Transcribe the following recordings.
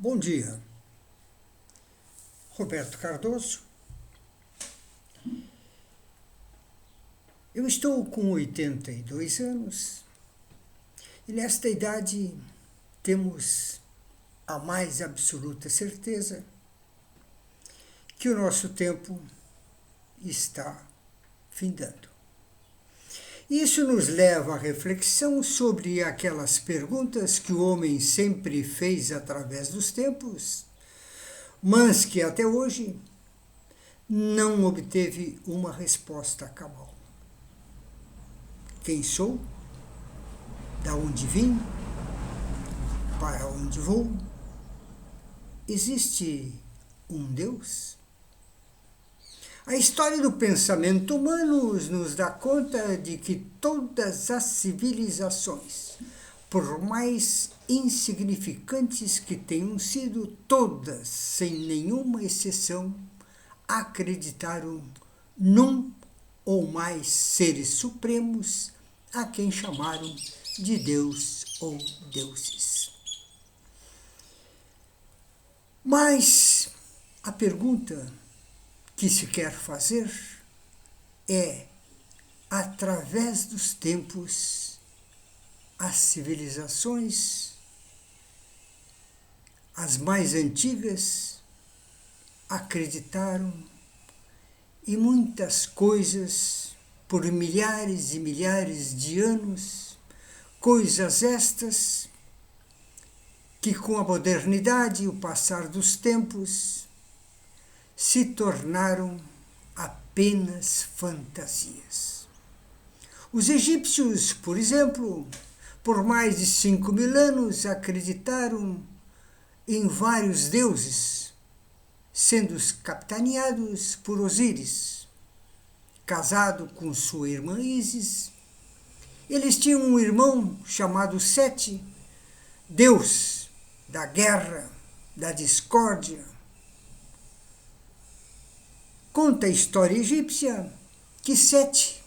Bom dia, Roberto Cardoso. Eu estou com 82 anos e nesta idade temos a mais absoluta certeza que o nosso tempo está findando. Isso nos leva à reflexão sobre aquelas perguntas que o homem sempre fez através dos tempos, mas que até hoje não obteve uma resposta cabal. Quem sou? Da onde vim? Para onde vou? Existe um Deus? A história do pensamento humano nos dá conta de que todas as civilizações, por mais insignificantes que tenham sido, todas, sem nenhuma exceção, acreditaram num ou mais seres supremos a quem chamaram de Deus ou deuses. Mas a pergunta que se quer fazer é, através dos tempos, as civilizações, as mais antigas, acreditaram em muitas coisas por milhares e milhares de anos, coisas estas que com a modernidade e o passar dos tempos se tornaram apenas fantasias. Os egípcios, por exemplo, por mais de 5.000 anos acreditaram em vários deuses, sendo capitaneados por Osíris, casado com sua irmã Ísis. Eles tinham um irmão chamado Sete, deus da guerra, da discórdia. Conta a história egípcia que Sete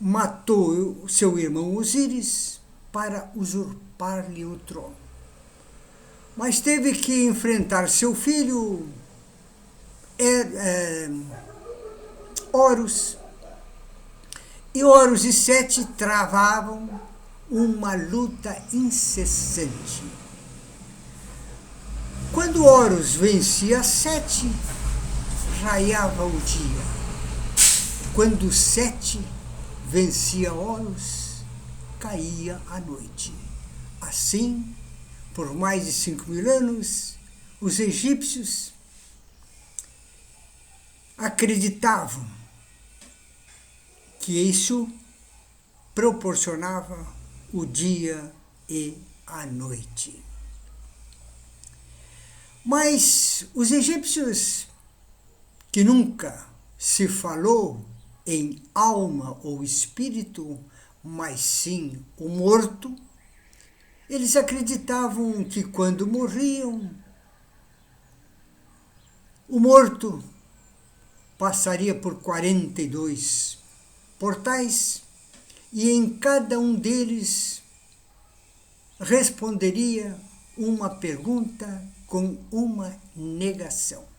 matou seu irmão Osíris para usurpar-lhe o trono. Mas teve que enfrentar seu filho Horus. E Horus e Sete travavam uma luta incessante. Quando Horus vencia Sete, raiava o dia. Quando Sete vencia Horus, caía a noite. Assim, por mais de 5.000 anos, os egípcios acreditavam que isso proporcionava o dia e a noite. Mas os egípcios, que nunca se falou em alma ou espírito, mas sim o morto, eles acreditavam que quando morriam, o morto passaria por 42 portais e em cada um deles responderia uma pergunta com uma negação.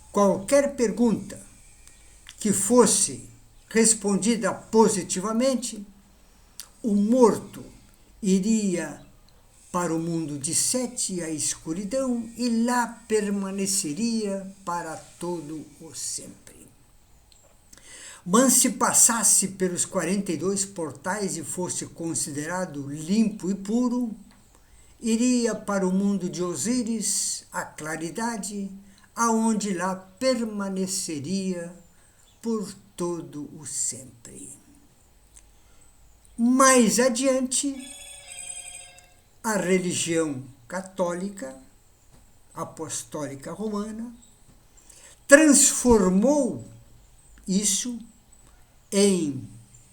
Qualquer pergunta que fosse respondida positivamente, o morto iria para o mundo de Sete, a escuridão, e lá permaneceria para todo o sempre. Mas se passasse pelos 42 portais e fosse considerado limpo e puro, iria para o mundo de Osíris, a claridade, aonde lá permaneceria por todo o sempre. Mais adiante, a religião católica, apostólica romana, transformou isso em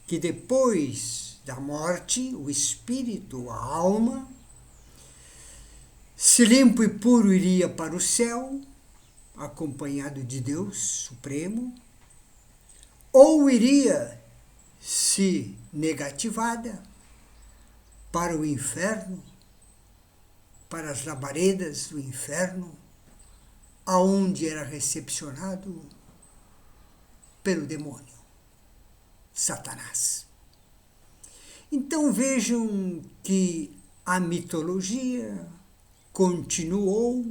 que depois da morte, o espírito, a alma, se limpo e puro iria para o céu, acompanhado de Deus Supremo, ou iria, se negativada, para o inferno, para as labaredas do inferno, aonde era recepcionado pelo demônio, Satanás. Então vejam que a mitologia continuou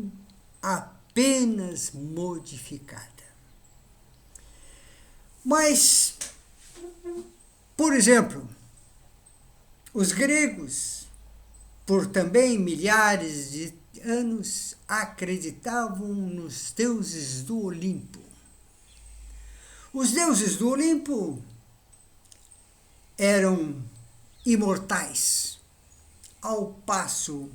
apenas modificada. Mas, por exemplo, os gregos, por também milhares de anos, acreditavam nos deuses do Olimpo. Os deuses do Olimpo eram imortais, ao passo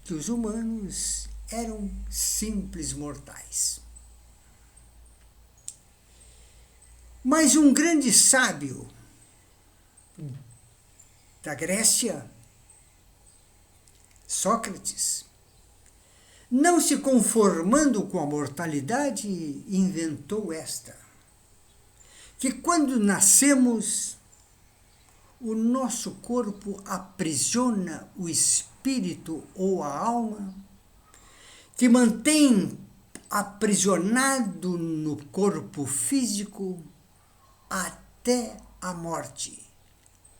que os humanos eram simples mortais. Mas um grande sábio da Grécia, Sócrates, não se conformando com a mortalidade, inventou esta: que quando nascemos, o nosso corpo aprisiona o espírito ou a alma, que mantém aprisionado no corpo físico até a morte,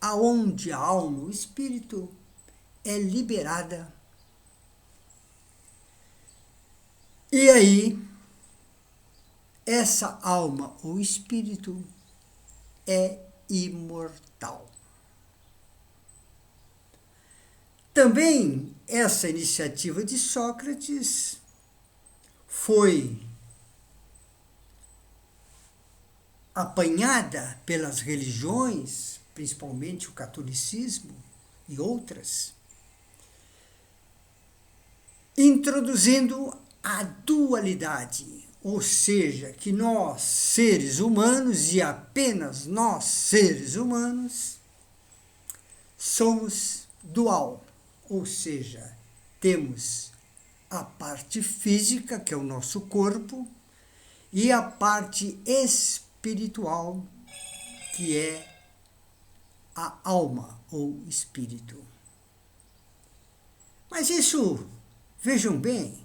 aonde a alma, o espírito, é liberada. E aí, essa alma ou espírito é imortal. Também essa iniciativa de Sócrates foi apanhada pelas religiões, principalmente o catolicismo e outras, introduzindo a dualidade, ou seja, que nós, seres humanos, e apenas nós, seres humanos, somos dual. Ou seja, temos a parte física, que é o nosso corpo, e a parte espiritual, que é a alma ou espírito. Mas isso, vejam bem,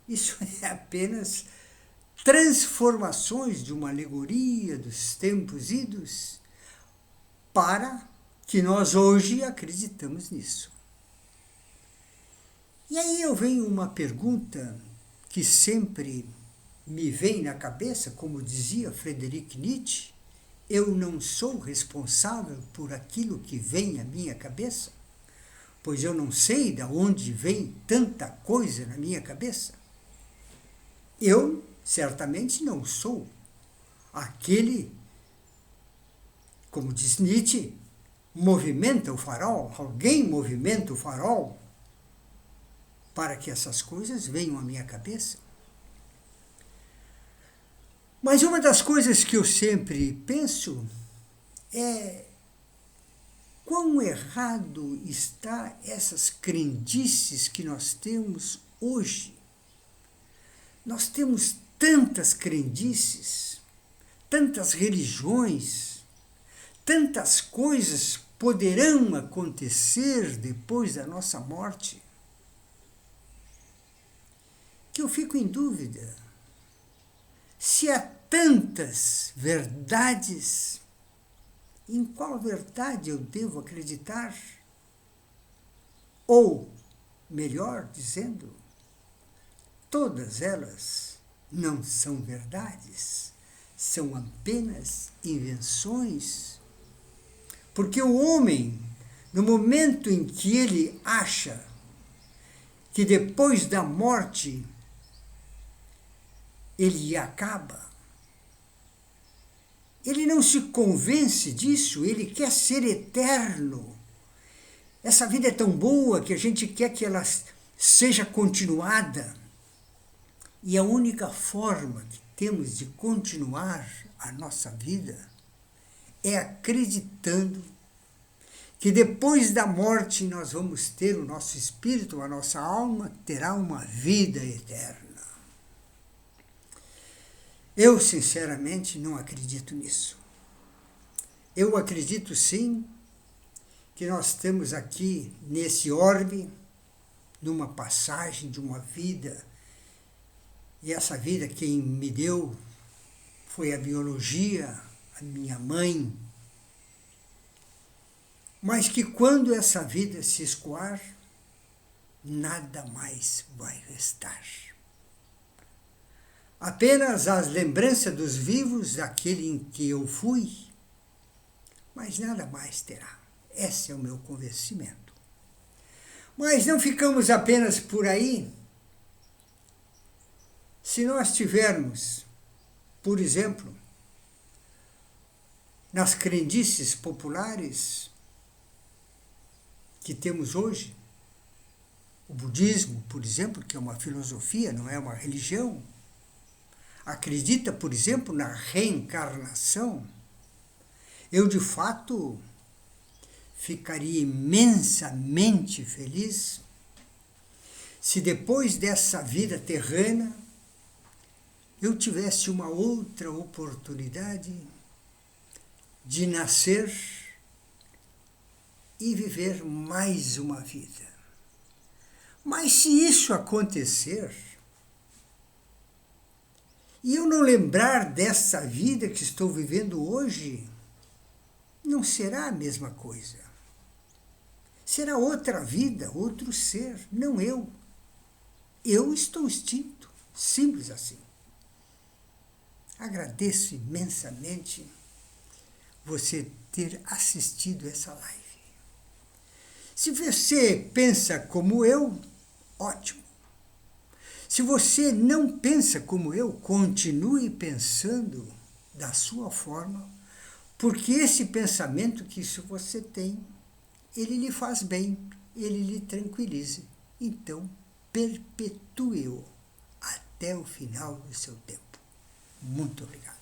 isso é apenas transformações de uma alegoria dos tempos idos para que nós hoje acreditamos nisso. E aí eu venho uma pergunta que sempre me vem na cabeça, como dizia Friedrich Nietzsche: eu não sou responsável por aquilo que vem à minha cabeça, pois eu não sei de onde vem tanta coisa na minha cabeça. Eu certamente não sou aquele, como diz Nietzsche, movimenta o farol, alguém movimenta o farol para que essas coisas venham à minha cabeça. Mas uma das coisas que eu sempre penso é quão errado está essas crendices que nós temos hoje. Nós temos tantas crendices, tantas religiões, tantas coisas poderão acontecer depois da nossa morte, que eu fico em dúvida se há tantas verdades, em qual verdade eu devo acreditar? Ou, melhor dizendo, todas elas não são verdades, são apenas invenções. Porque o homem, no momento em que ele acha que depois da morte ele acaba, ele não se convence disso, ele quer ser eterno. Essa vida é tão boa que a gente quer que ela seja continuada. E a única forma que temos de continuar a nossa vida é acreditando que depois da morte nós vamos ter o nosso espírito, a nossa alma terá uma vida eterna. Eu, sinceramente, não acredito nisso. Eu acredito, sim, que nós temos aqui, nesse orbe, numa passagem de uma vida, e essa vida quem me deu foi a biologia, a minha mãe, mas que quando essa vida se escoar, nada mais vai restar. Apenas as lembranças dos vivos, daquele em que eu fui, mas nada mais terá. Esse é o meu convencimento. Mas não ficamos apenas por aí. Se nós tivermos, por exemplo, nas crendices populares que temos hoje, o budismo, por exemplo, que é uma filosofia, não é uma religião, acredita, por exemplo, na reencarnação, eu de fato ficaria imensamente feliz se depois dessa vida terrena eu tivesse uma outra oportunidade de nascer e viver mais uma vida. Mas se isso acontecer, e eu não lembrar dessa vida que estou vivendo hoje, não será a mesma coisa. Será outra vida, outro ser, não eu. Eu estou extinto, simples assim. Agradeço imensamente você ter assistido essa live. Se você pensa como eu, ótimo. Se você não pensa como eu, continue pensando da sua forma, porque esse pensamento que isso você tem, ele lhe faz bem, ele lhe tranquiliza. Então, perpetue-o até o final do seu tempo. Muito obrigado.